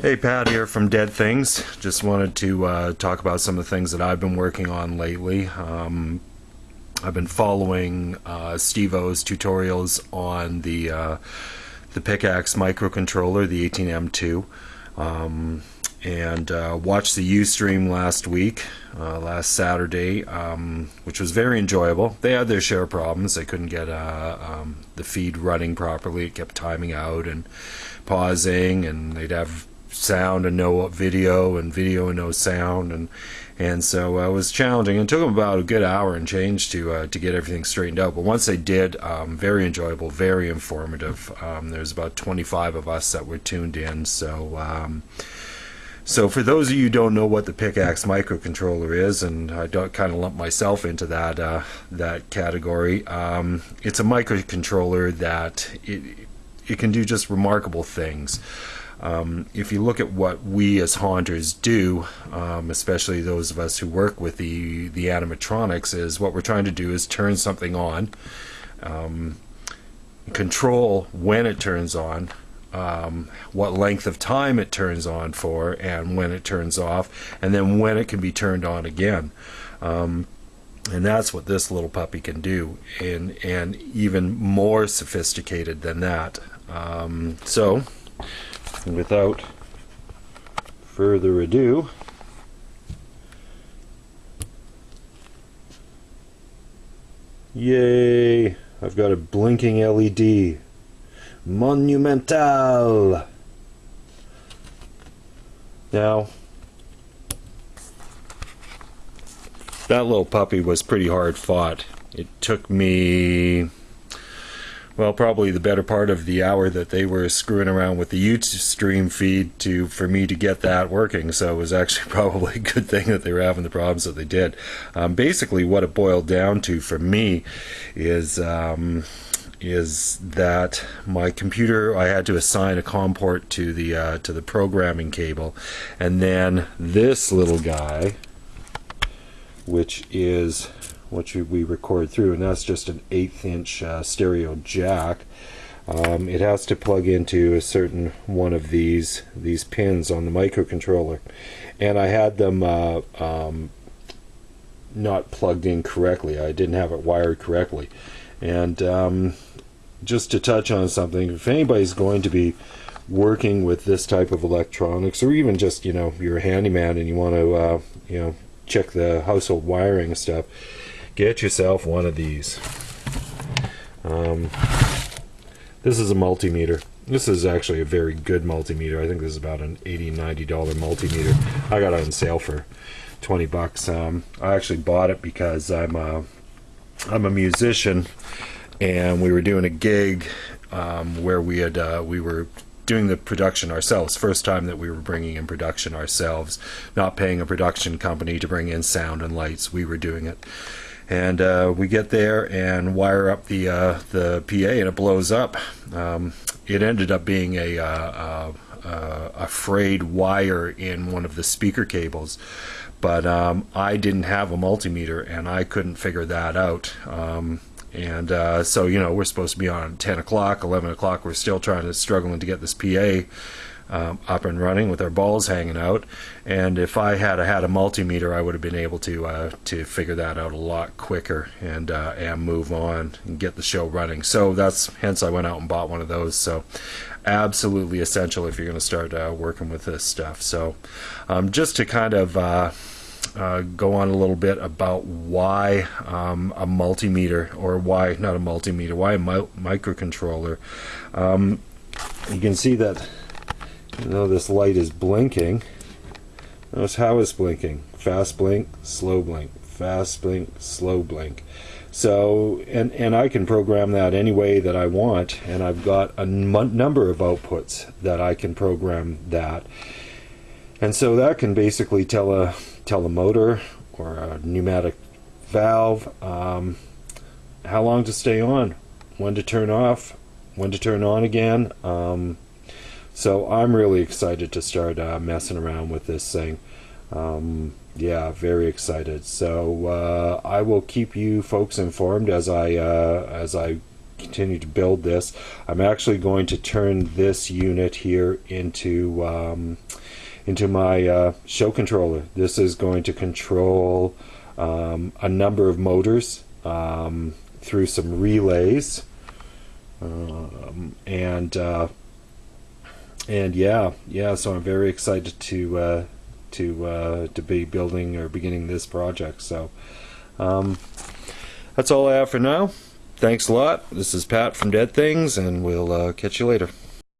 Hey, Pat here from Dead Things. Just wanted to talk about some of the things that I've been working on lately. I've been following Steve-O's tutorials on the Picaxe microcontroller, the 18M2, and watched the Ustream last week, last Saturday, which was very enjoyable. They had their share of problems. They couldn't get the feed running properly. It kept timing out and pausing, and they'd have sound and no video and no sound, and so it was challenging. It took them about a good hour and change to get everything straightened out, but once they did, very enjoyable, very informative. There's about 25 of us that were tuned in, so for those of you who don't know what the Picaxe microcontroller is, and I don't kind of lump myself into that category, it's a microcontroller that it can do just remarkable things. If you look at what we as haunters do, especially those of us who work with the animatronics, is what we're trying to do is turn something on, control when it turns on, what length of time it turns on for, and when it turns off, and then when it can be turned on again. And that's what this little puppy can do, and even more sophisticated than that. So without further ado, yay, I've got a blinking LED. Monumental! Now, that little puppy was pretty hard fought. It took me, well, probably the better part of the hour that they were screwing around with the Ustream feed for me to get that working. So it was actually probably a good thing that they were having the problems that they did. Basically, what it boiled down to for me is that my computer, I had to assign a COM port to the programming cable, and then this little guy, which is what we record through, and that's just an 1/8 inch stereo jack. It has to plug into a certain one of these pins on the microcontroller, and I had them not plugged in correctly. I didn't have it wired correctly. And just to touch on something, if anybody's going to be working with this type of electronics, or even just, you're a handyman and you want to check the household wiring stuff, get yourself one of these. This is a multimeter. This is actually a very good multimeter. I think this is about an $80-$90 multimeter. I got it on sale for $20. I actually bought it because I'm a musician, and we were doing a gig where we were doing the production ourselves. First time that we were bringing in production ourselves, not paying a production company to bring in sound and lights. We were doing it, and we get there and wire up the PA, and it blows up. It ended up being a frayed wire in one of the speaker cables, but I didn't have a multimeter, and I couldn't figure that out. So we're supposed to be on 10 o'clock, 11 o'clock. We're still struggling to get this PA up and running with our balls hanging out. And if I had a multimeter, I would have been able to figure that out a lot quicker and move on and get the show running. So hence I went out and bought one of those. So absolutely essential if you're going to start working with this stuff. So just to kind of go on a little bit about why a multimeter, or why not a multimeter, why a microcontroller. You can see that this light is blinking. Notice how it's blinking. Fast blink, slow blink, fast blink, slow blink. So, and I can program that any way that I want, and I've got a number of outputs that I can program that. And so that can basically tell a motor or a pneumatic valve how long to stay on, when to turn off, when to turn on again. So I'm really excited to start messing around with this thing. Yeah, very excited. So I will keep you folks informed as I continue to build this. I'm actually going to turn this unit here into my show controller. This is going to control a number of motors through some relays, and yeah. So I'm very excited to be building or beginning this project. So that's all I have for now. Thanks a lot. This is Pat from Dead Things, and we'll catch you later.